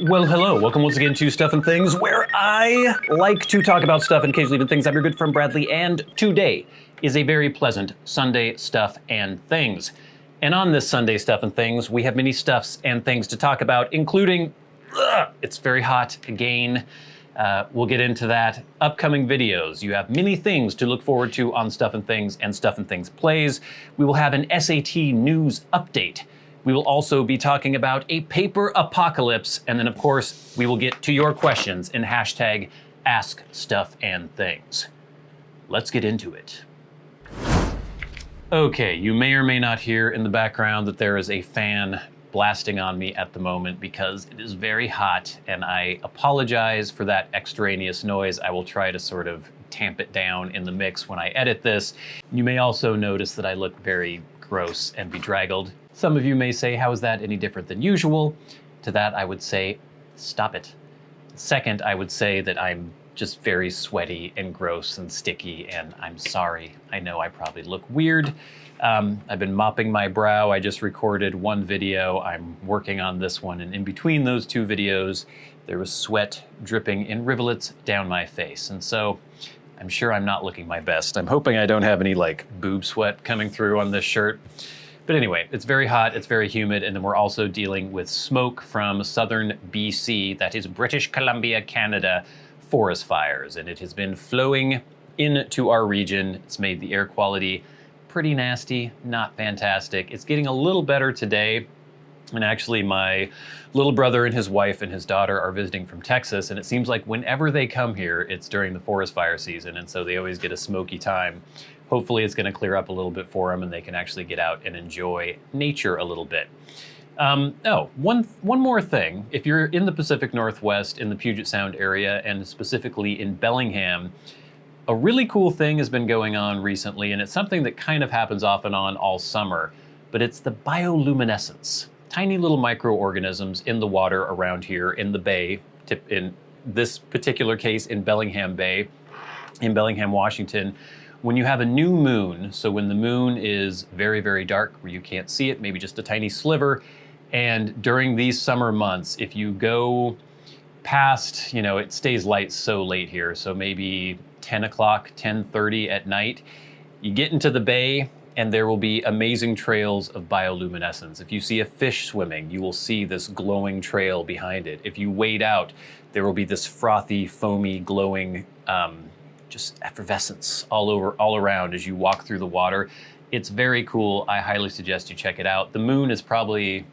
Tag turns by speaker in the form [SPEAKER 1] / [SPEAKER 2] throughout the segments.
[SPEAKER 1] Well, hello. Welcome once again to Stuff and Things, where I like to talk about stuff and occasionally even things. I'm your good friend Bradley, and today is a very pleasant Sunday Stuff and Things. And on this Sunday Stuff and Things, we have many stuffs and things to talk about, including, it's very hot again. We'll get into that. Upcoming videos. You have many things to look forward to on Stuff and Things and Stuff and Things Plays. We will have an SAT news update. We will also be talking about a paper apocalypse, and then of course, we will get to your questions in hashtag askstuffandthings. Let's get into it. Okay, you may or may not hear in the background that there is a fan blasting on me at the moment because it is very hot, and I apologize for that extraneous noise. I will try to sort of tamp it down in the mix when I edit this. You may also notice that I look very gross and bedraggled. Some of you may say, how is that any different than usual? To that, I would say, stop it. Second, I would say that I'm just very sweaty and gross and sticky, and I'm sorry. I know I probably look weird. I've been mopping my brow. I just recorded one video. I'm working on this one, and in between those two videos, there was sweat dripping in rivulets down my face. And so I'm sure I'm not looking my best. I'm hoping I don't have any like boob sweat coming through on this shirt. But anyway, it's very hot, it's very humid, and then we're also dealing with smoke from southern BC, that is British Columbia, Canada, forest fires. And it has been flowing into our region. It's made the air quality pretty nasty, not fantastic. It's getting a little better today. And actually my little brother and his wife and his daughter are visiting from Texas, and it seems like whenever they come here, it's during the forest fire season, and so they always get a smoky time. Hopefully it's gonna clear up a little bit for them and they can actually get out and enjoy nature a little bit. One more thing. If you're in the Pacific Northwest, in the Puget Sound area, and specifically in Bellingham, a really cool thing has been going on recently, and it's something that kind of happens off and on all summer, but it's the bioluminescence. Tiny little microorganisms in the water around here in the bay, in this particular case in Bellingham Bay, in Bellingham, Washington. When you have a new moon, so when the moon is very, very dark, where you can't see it, maybe just a tiny sliver, and during these summer months, if you go past, it stays light so late here, so maybe 10 o'clock, 10:30 at night, you get into the bay, and there will be amazing trails of bioluminescence. If you see a fish swimming, you will see this glowing trail behind it. If you wade out, there will be this frothy, foamy, glowing, just effervescence all around as you walk through the water. It's very cool. I highly suggest you check it out. The moon is probably,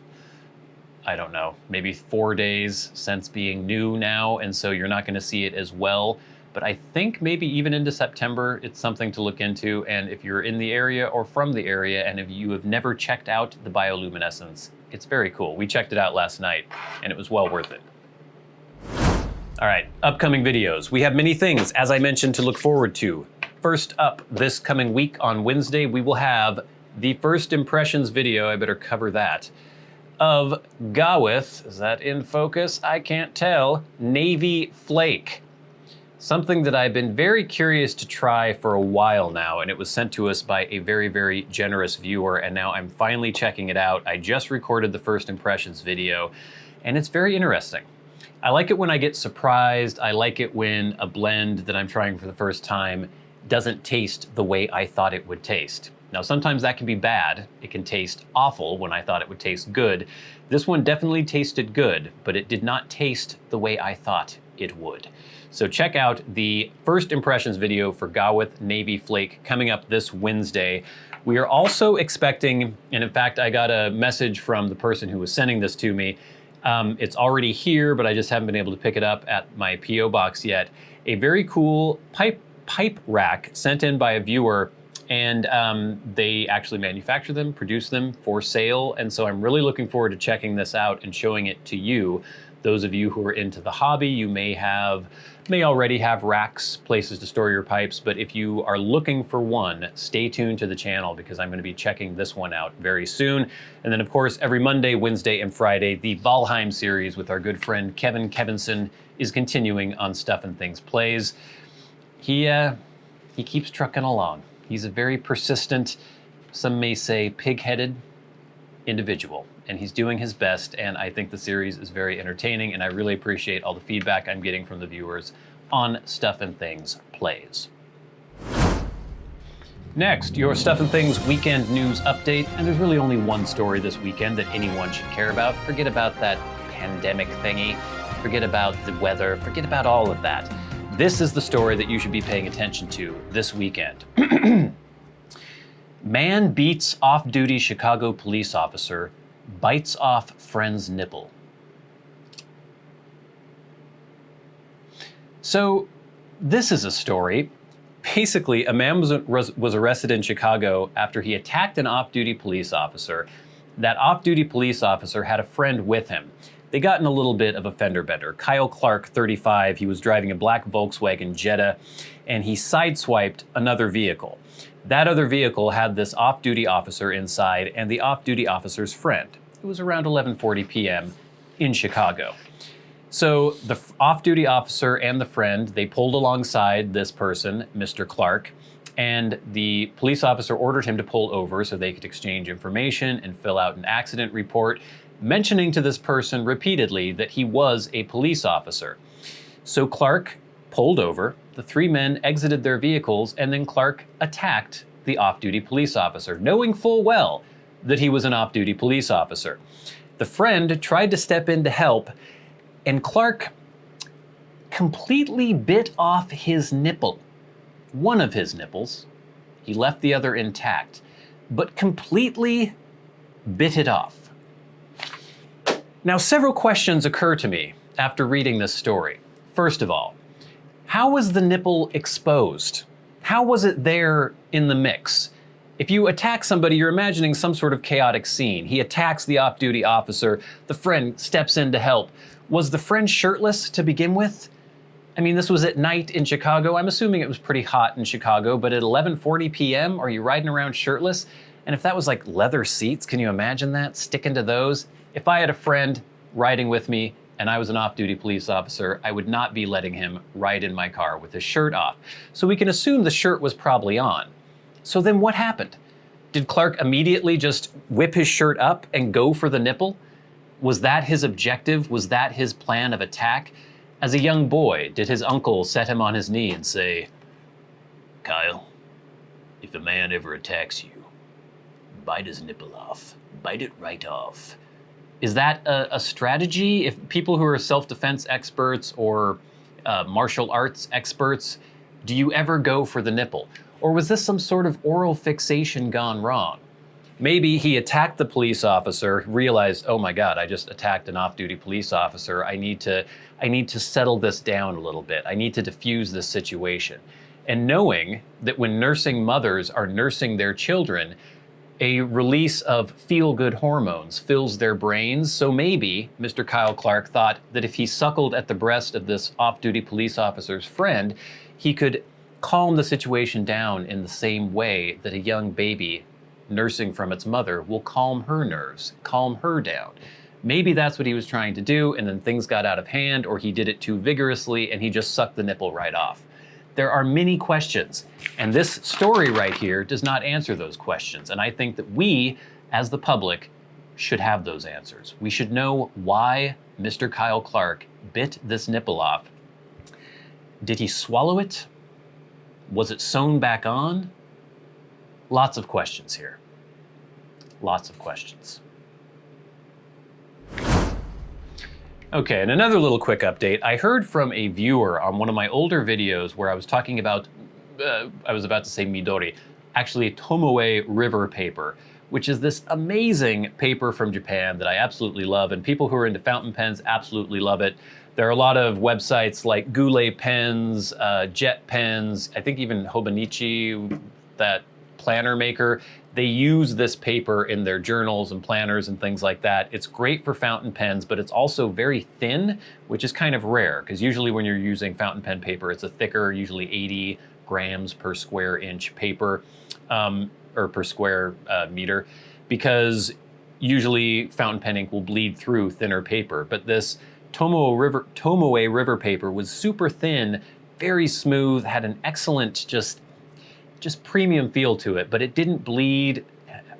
[SPEAKER 1] I don't know, maybe 4 days since being new now, and so you're not gonna see it as well. But I think maybe even into September, it's something to look into. And if you're in the area or from the area, and if you have never checked out the bioluminescence, it's very cool. We checked it out last night, and it was well worth it. All right, upcoming videos. We have many things, as I mentioned, to look forward to. First up, this coming week on Wednesday, we will have the first impressions video, I better cover that, of Gawith. Is that in focus? I can't tell. Navy Flake. Something that I've been very curious to try for a while now, and it was sent to us by a very, very generous viewer, and now I'm finally checking it out. I just recorded the first impressions video, and it's very interesting. I like it when I get surprised. I like it when a blend that I'm trying for the first time doesn't taste the way I thought it would taste. Now, sometimes that can be bad. It can taste awful when I thought it would taste good. This one definitely tasted good, but it did not taste the way I thought it would. So check out the first impressions video for Gawith Navy Flake coming up this Wednesday. We are also expecting, and in fact, I got a message from the person who was sending this to me. It's already here, but I just haven't been able to pick it up at my P.O. box yet. A very cool pipe rack sent in by a viewer, and they actually manufacture them, produce them for sale, and so I'm really looking forward to checking this out and showing it to you. Those of you who are into the hobby, you may already have racks, places to store your pipes, but if you are looking for one, stay tuned to the channel because I'm gonna be checking this one out very soon. And then of course, every Monday, Wednesday, and Friday, the Valheim series with our good friend Kevin Kevinson is continuing on Stuff and Things Plays. He keeps trucking along. He's a very persistent, some may say pig-headed individual, and he's doing his best, and I think the series is very entertaining, and I really appreciate all the feedback I'm getting from the viewers on Stuff and Things Plays. Next, your Stuff and Things weekend news update, and there's really only one story this weekend that anyone should care about. Forget about that pandemic thingy, forget about the weather, forget about all of that. This is the story that you should be paying attention to this weekend. Man beats off-duty Chicago police officer, bites off friend's nipple. So, this is a story. Basically, a man was arrested in Chicago after he attacked an off-duty police officer. That off-duty police officer had a friend with him. They got in a little bit of a fender bender. Kyle Clark, 35, he was driving a black Volkswagen Jetta, and he sideswiped another vehicle. That other vehicle had this off-duty officer inside and the off-duty officer's friend. It was around 11:40 p.m. in Chicago. So the off-duty officer and the friend, they pulled alongside this person, Mr. Clark, and the police officer ordered him to pull over so they could exchange information and fill out an accident report, mentioning to this person repeatedly that he was a police officer. So Clark pulled over, the three men exited their vehicles, and then Clark attacked the off-duty police officer, knowing full well that he was an off-duty police officer. The friend tried to step in to help, and Clark completely bit off his nipple. One of his nipples. He left the other intact, but completely bit it off. Now, several questions occur to me after reading this story. First of all, how was the nipple exposed? How was it there in the mix? If you attack somebody, you're imagining some sort of chaotic scene. He attacks the off-duty officer, the friend steps in to help. Was the friend shirtless to begin with? I mean, this was at night in Chicago. I'm assuming it was pretty hot in Chicago, but at 11:40 p.m., are you riding around shirtless? And if that was like leather seats, can you imagine that, sticking to those? If I had a friend riding with me and I was an off-duty police officer, I would not be letting him ride in my car with his shirt off. So we can assume the shirt was probably on. So then what happened? Did Clark immediately just whip his shirt up and go for the nipple? Was that his objective? Was that his plan of attack? As a young boy, did his uncle set him on his knee and say, "Kyle, if a man ever attacks you, bite his nipple off. Bite it right off"? Is that a strategy? If people who are self-defense experts or martial arts experts, do you ever go for the nipple? Or was this some sort of oral fixation gone wrong? Maybe he attacked the police officer, realized, oh my God, I just attacked an off-duty police officer. I need to settle this down a little bit. I need to diffuse this situation. And knowing that when nursing mothers are nursing their children, a release of feel-good hormones fills their brains. So maybe Mr. Kyle Clark thought that if he suckled at the breast of this off-duty police officer's friend, he could calm the situation down in the same way that a young baby nursing from its mother will calm her nerves, calm her down. Maybe that's what he was trying to do, and then things got out of hand, or he did it too vigorously and he just sucked the nipple right off. There are many questions, and this story right here does not answer those questions. And I think that we, as the public, should have those answers. We should know why Mr. Kyle Clark bit this nipple off. Did he swallow it? Was it sewn back on? Lots of questions here. Lots of questions. Okay, and another little quick update. I heard from a viewer on one of my older videos where I was talking about, I was about to say Midori, actually Tomoe River paper, which is this amazing paper from Japan that I absolutely love, and people who are into fountain pens absolutely love it. There are a lot of websites like Goulet Pens, Jet Pens, I think even Hobonichi, that planner maker, they use this paper in their journals and planners and things like that. It's great for fountain pens, but it's also very thin, which is kind of rare, because usually when you're using fountain pen paper, it's a thicker, usually 80 grams per square inch paper, or per square meter, because usually fountain pen ink will bleed through thinner paper. But this Tomoe River paper was super thin, very smooth, had an excellent just premium feel to it, but it didn't bleed.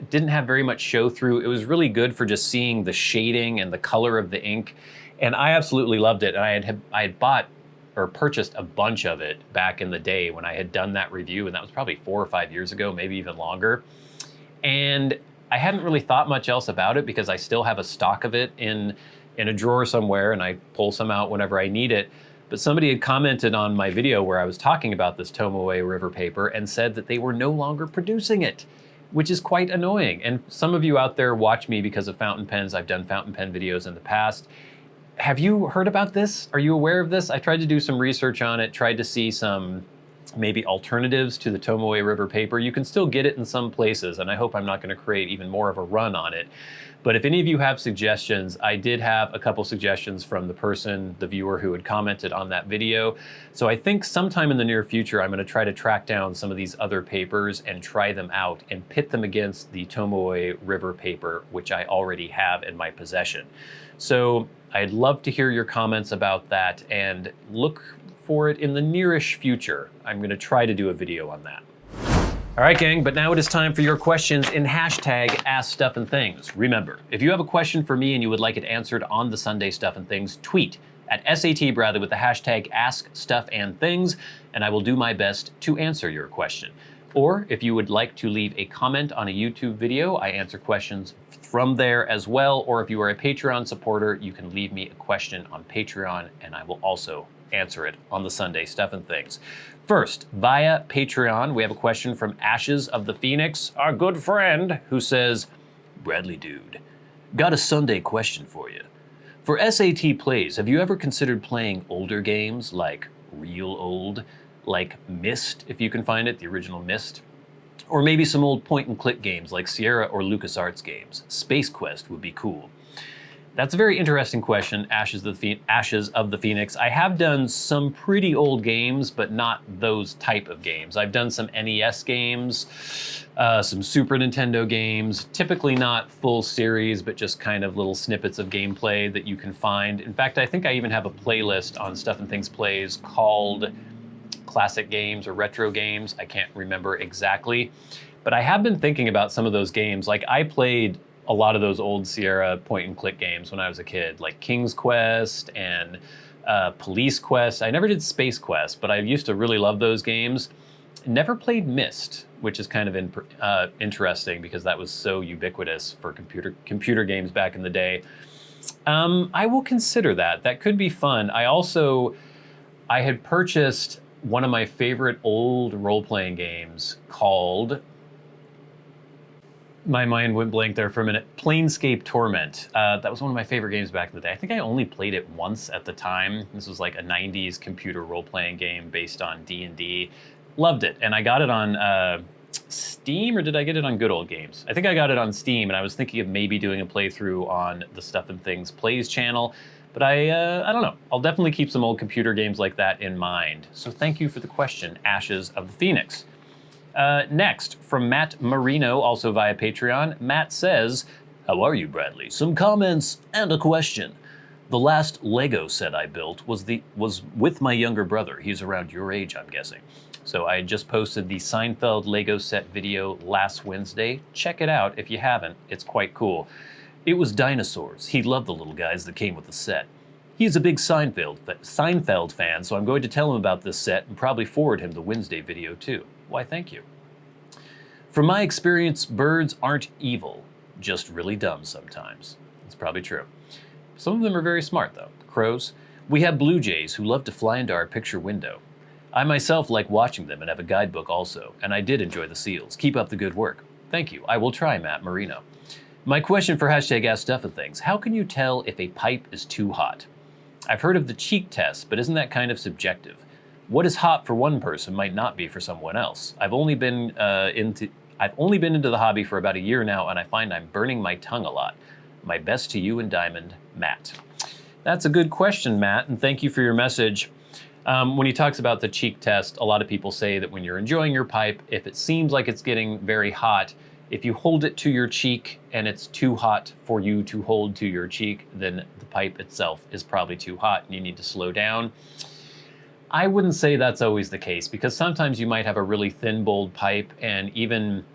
[SPEAKER 1] It didn't have very much show through. It was really good for just seeing the shading and the color of the ink. And I absolutely loved it. And I had bought or purchased a bunch of it back in the day when I had done that review, and that was probably 4 or 5 years ago, maybe even longer. And I hadn't really thought much else about it because I still have a stock of it in a drawer somewhere, and I pull some out whenever I need it. But somebody had commented on my video where I was talking about this Tomoe River paper and said that they were no longer producing it, which is quite annoying. And some of you out there watch me because of fountain pens. I've done fountain pen videos in the past. Have you heard about this? Are you aware of this? I tried to do some research on it, tried to see some maybe alternatives to the Tomoe River paper. You can still get it in some places, and I hope I'm not going to create even more of a run on it. But if any of you have suggestions, I did have a couple suggestions from the viewer who had commented on that video. So I think sometime in the near future, I'm going to try to track down some of these other papers and try them out and pit them against the Tomoe River paper, which I already have in my possession. So I'd love to hear your comments about that and look for it in the nearish future. I'm going to try to do a video on that. All right, gang, but now it is time for your questions in hashtag #AskStuffandThings. Remember, if you have a question for me and you would like it answered on the Sunday Stuff and Things, tweet at SAT Bradley with the hashtag #AskStuffandThings, and I will do my best to answer your question. Or if you would like to leave a comment on a YouTube video, I answer questions from there as well. Or if you are a Patreon supporter, you can leave me a question on Patreon, and I will also answer it on the Sunday Stuff and Things. First, via Patreon, we have a question from Ashes of the Phoenix, our good friend, who says, Bradley dude, got a Sunday question for you. For SAT plays, have you ever considered playing older games, like real old, like Myst, if you can find it, the original Myst? Or maybe some old point-and-click games like Sierra or LucasArts games. Space Quest would be cool. That's a very interesting question, Ashes of the Phoenix. I have done some pretty old games, but not those type of games. I've done some NES games, some Super Nintendo games, typically not full series, but just kind of little snippets of gameplay that you can find. In fact, I think I even have a playlist on Stuff and Things Plays called Classic Games or Retro Games. I can't remember exactly, but I have been thinking about some of those games. Like I played a lot of those old Sierra point-and-click games when I was a kid, like King's Quest and Police Quest. I never did Space Quest, but I used to really love those games. Never played Myst, which is kind of interesting because that was so ubiquitous for computer games back in the day. I will consider that. That could be fun. I had purchased one of my favorite old role-playing games called, my mind went blank there for a minute, Planescape Torment. That was one of my favorite games back in the day. I think I only played it once at the time. This was like a 90s computer role-playing game based on D&D. Loved it, and I got it on Steam, or did I get it on Good Old Games? I think I got it on Steam, and I was thinking of maybe doing a playthrough on the Stuff and Things Plays channel, but I don't know. I'll definitely keep some old computer games like that in mind. So thank you for the question, Ashes of the Phoenix. Next, from Matt Marino, also via Patreon, Matt says, how are you, Bradley? Some comments and a question. The last Lego set I built was with my younger brother. He's around your age, I'm guessing. So I just posted the Seinfeld Lego set video last Wednesday. Check it out if you haven't. It's quite cool. It was dinosaurs. He loved the little guys that came with the set. He's a big Seinfeld fan, so I'm going to tell him about this set and probably forward him the Wednesday video too. Why, thank you. From my experience, birds aren't evil, just really dumb sometimes. It's probably true. Some of them are very smart, though. Crows. We have blue jays who love to fly into our picture window. I myself like watching them and have a guidebook also, and I did enjoy the seals. Keep up the good work. Thank you. I will try, Matt Marino. My question for hashtag #AskStuffandThings. How can you tell if a pipe is too hot? I've heard of the cheek test, but isn't that kind of subjective? What is hot for one person might not be for someone else. I've only been into the hobby for about a year now, and I find I'm burning my tongue a lot. My best to you and Diamond, Matt. That's a good question, Matt, and thank you for your message. When he talks about the cheek test, a lot of people say that when you're enjoying your pipe, if it seems like it's getting very hot, if you hold it to your cheek and it's too hot for you to hold to your cheek, then the pipe itself is probably too hot and you need to slow down. I wouldn't say that's always the case, because sometimes you might have a really thin bowled pipe, and even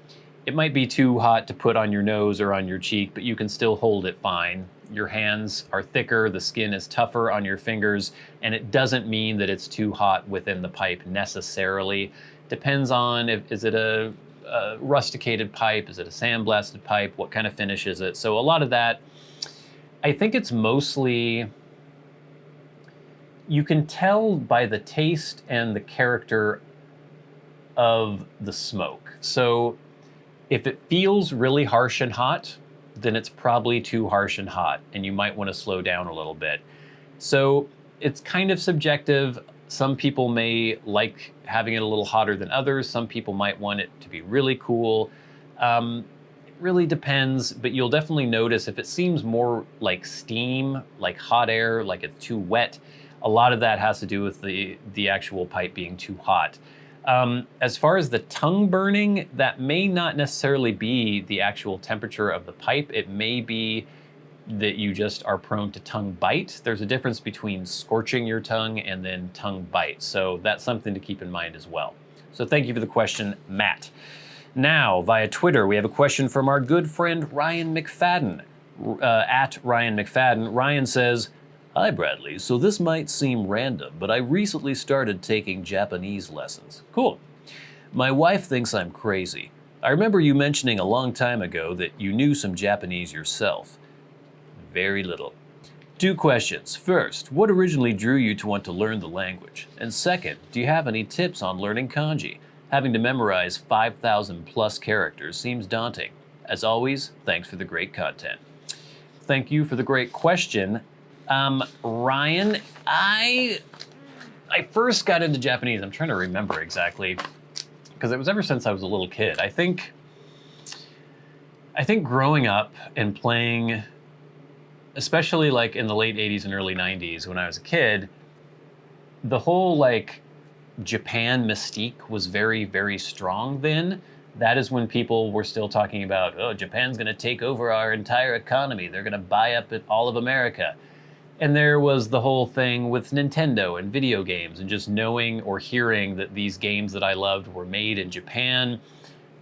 [SPEAKER 1] It might be too hot to put on your nose or on your cheek, but you can still hold it fine. Your hands are thicker, the skin is tougher on your fingers, and it doesn't mean that it's too hot within the pipe necessarily. Depends on is it a rusticated pipe, is it a sandblasted pipe, what kind of finish is it? So a lot of that, I think it's mostly, you can tell by the taste and the character of the smoke. So if it feels really harsh and hot, then it's probably too harsh and hot, and you might want to slow down a little bit. So it's kind of subjective. Some people may like having it a little hotter than others. Some people might want it to be really cool. It really depends, but you'll definitely notice if it seems more like steam, like hot air, like it's too wet, a lot of that has to do with the actual pipe being too hot. As far as the tongue burning, that may not necessarily be the actual temperature of the pipe. It may be that you just are prone to tongue bite. There's a difference between scorching your tongue and then tongue bite. So that's something to keep in mind as well. So thank you for the question, Matt. Now, via Twitter, we have a question from our good friend Ryan McFadin. At Ryan McFadin, Ryan says, "Hi Bradley, so this might seem random, but I recently started taking Japanese lessons." Cool. "My wife thinks I'm crazy. I remember you mentioning a long time ago that you knew some Japanese yourself." Very little. 2 questions. First, what originally drew you to want to learn the language? And second, do you have any tips on learning kanji? Having to memorize 5,000 plus characters seems daunting. As always, thanks for the great content. Thank you for the great question. Ryan, I first got into Japanese, I'm trying to remember exactly, because it was ever since I was a little kid. I think growing up and playing, especially like in the late 80s and early 90s when I was a kid, the whole like Japan mystique was very, very strong then. That is when people were still talking about, oh, Japan's gonna take over our entire economy. They're gonna buy up all of America. And there was the whole thing with Nintendo and video games and just knowing or hearing that these games that I loved were made in Japan.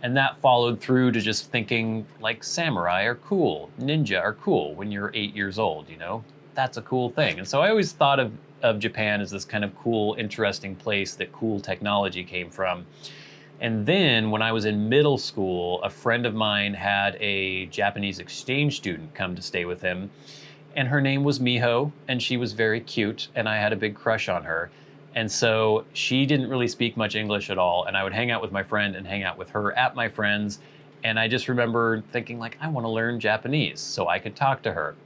[SPEAKER 1] And that followed through to just thinking like samurai are cool, ninja are cool when you're 8 years old, you know? That's a cool thing. And so I always thought of Japan as this kind of cool, interesting place that cool technology came from. And then when I was in middle school, a friend of mine had a Japanese exchange student come to stay with him. And her name was Miho, and she was very cute, and I had a big crush on her. And so she didn't really speak much English at all, and I would hang out with my friend and hang out with her at my friend's. And I just remember thinking like, I want to learn Japanese so I could talk to her.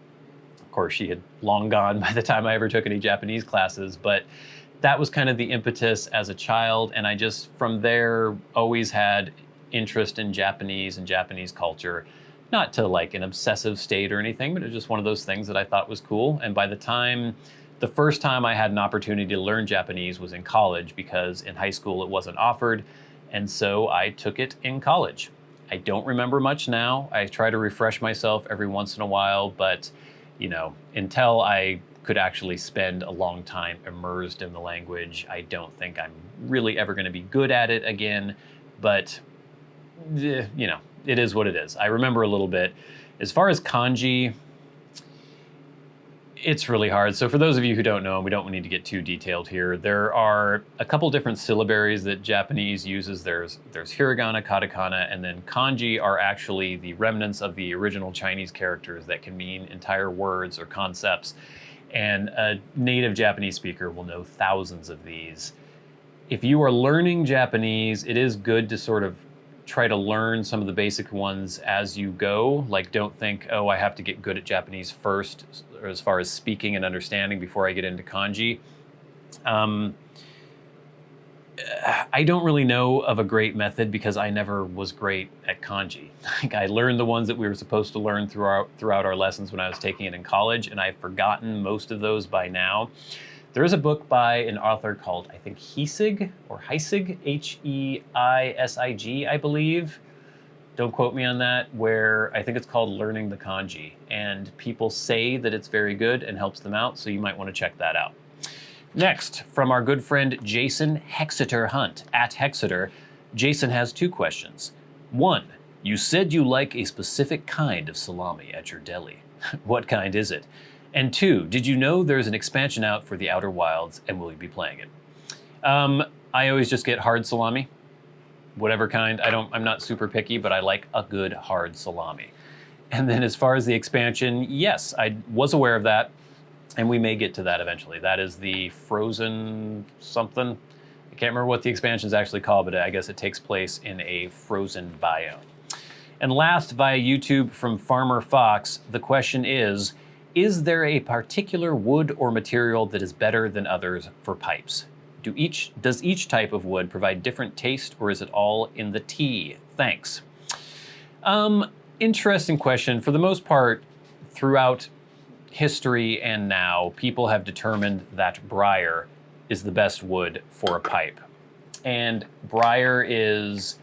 [SPEAKER 1] Of course, she had long gone by the time I ever took any Japanese classes, but that was kind of the impetus as a child. And I just, from there, always had interest in Japanese and Japanese culture. Not to like an obsessive state or anything, but it was just one of those things that I thought was cool. And by the first time I had an opportunity to learn Japanese was in college, because in high school it wasn't offered. And so I took it in college. I don't remember much now. I try to refresh myself every once in a while, but you know, until I could actually spend a long time immersed in the language, I don't think I'm really ever going to be good at it again. But you know, it is what it is. I remember a little bit. As far as kanji, it's really hard. So for those of you who don't know, and we don't need to get too detailed here, there are a couple different syllabaries that Japanese uses. There's hiragana, katakana, and then kanji are actually the remnants of the original Chinese characters that can mean entire words or concepts. And a native Japanese speaker will know thousands of these. If you are learning Japanese, it is good to sort of try to learn some of the basic ones as you go. Like, don't think, oh, I have to get good at Japanese first, or as far as speaking and understanding before I get into kanji. I don't really know of a great method because I never was great at kanji. Like, I learned the ones that we were supposed to learn throughout our lessons when I was taking it in college, and I've forgotten most of those by now. There is a book by an author called, I think, Heisig, Heisig, Heisig, I believe. Don't quote me on that, where I think it's called Learning the Kanji. And people say that it's very good and helps them out, so you might want to check that out. Next, from our good friend Jason Hexeter Hunt, at Hexeter, Jason has 2 questions. 1, You said you like a specific kind of salami at your deli. What kind is it? And 2, did you know there's an expansion out for the Outer Wilds, and will you be playing it? I always just get hard salami, whatever kind. I'm not super picky, but I like a good hard salami. And then as far as the expansion, yes, I was aware of that, and we may get to that eventually. That is the frozen something. I can't remember what the expansion is actually called, but I guess it takes place in a frozen biome. And last, via YouTube from Farmer Fox, the question is there a particular wood or material that is better than others for pipes? Does each type of wood provide different taste, or is it all in the tea? Thanks. Interesting question. For the most part, throughout history and now, people have determined that briar is the best wood for a pipe. And briar is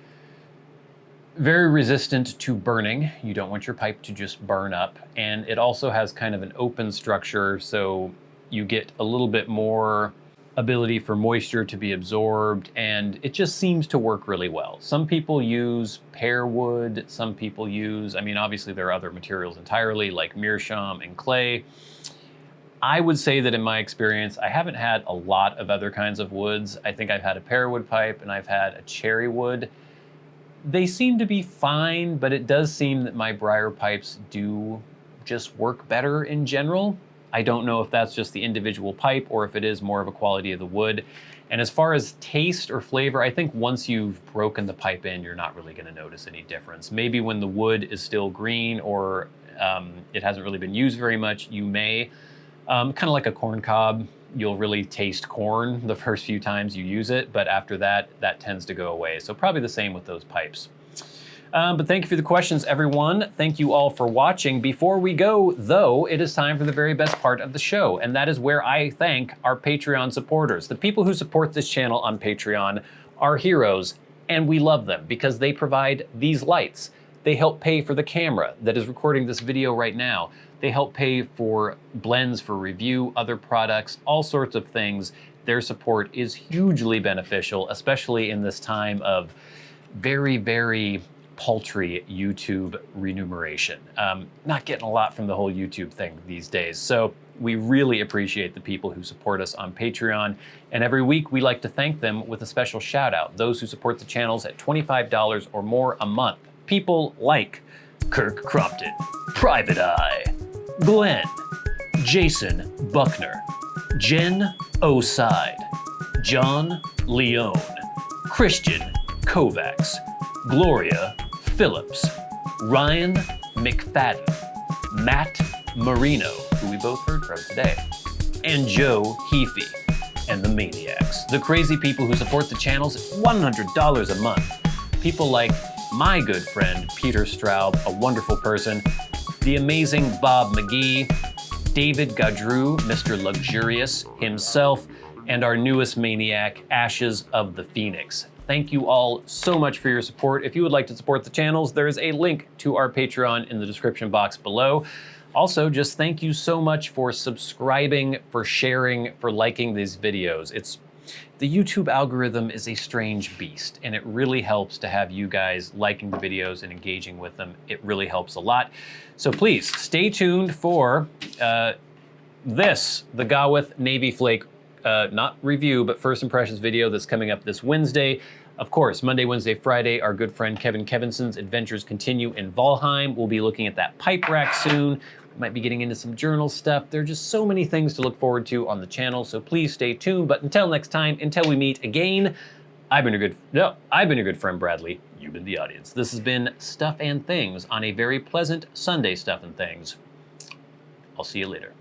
[SPEAKER 1] very resistant to burning. You don't want your pipe to just burn up. And it also has kind of an open structure, so you get a little bit more ability for moisture to be absorbed, and it just seems to work really well. Some people use pear wood, some people use, I mean, obviously there are other materials entirely, like meerschaum and clay. I would say that in my experience, I haven't had a lot of other kinds of woods. I think I've had a pear wood pipe and I've had a cherry wood. They seem to be fine, but it does seem that my briar pipes do just work better in general. I don't know if that's just the individual pipe or if it is more of a quality of the wood. And as far as taste or flavor, I think once you've broken the pipe in, you're not really going to notice any difference. Maybe when the wood is still green or it hasn't really been used very much, you may, kind of like a corn cob, you'll really taste corn the first few times you use it, but after that, that tends to go away. So probably the same with those pipes. But thank you for the questions, everyone. Thank you all for watching. Before we go, though, it is time for the very best part of the show, and that is where I thank our Patreon supporters. The people who support this channel on Patreon are heroes, and we love them because they provide these lights. They help pay for the camera that is recording this video right now. They help pay for blends for review, other products, all sorts of things. Their support is hugely beneficial, especially in this time of very, very paltry YouTube remuneration. Not getting a lot from the whole YouTube thing these days. So we really appreciate the people who support us on Patreon. And every week we like to thank them with a special shout out. Those who support the channels at $25 or more a month. People like Kirk Crompton, Private Eye, Glenn, Jason Buckner, Jen Oside, John Leone, Krisztian Kovacs, Gloria Phillips, Ryan McFadin, Matt Marino, who we both heard from today, and Joe Heaphy, and the Maniacs, the crazy people who support the channels at $100 a month. People like my good friend Peter Straub, a wonderful person, the amazing Bob Magee, David Gaudreau, Mr. Luxurious himself, and our newest maniac, Ashes of the Phoenix. Thank you all so much for your support. If you would like to support the channels, there is a link to our Patreon in the description box below. Also, just thank you so much for subscribing, for sharing, for liking these videos. The YouTube algorithm is a strange beast, and it really helps to have you guys liking the videos and engaging with them. It really helps a lot. So please stay tuned for the Gawith Navy Flake, not review, but first impressions video that's coming up this Wednesday. Of course, Monday, Wednesday, Friday, our good friend Kevin Kevinson's adventures continue in Valheim. We'll be looking at that pipe rack soon. We might be getting into some journal stuff. There are just so many things to look forward to on the channel, so please stay tuned. But until next time, until we meet again, I've been your good friend Bradley. You've been the audience. This has been Stuff and Things on a very pleasant Sunday, Stuff and Things. I'll see you later.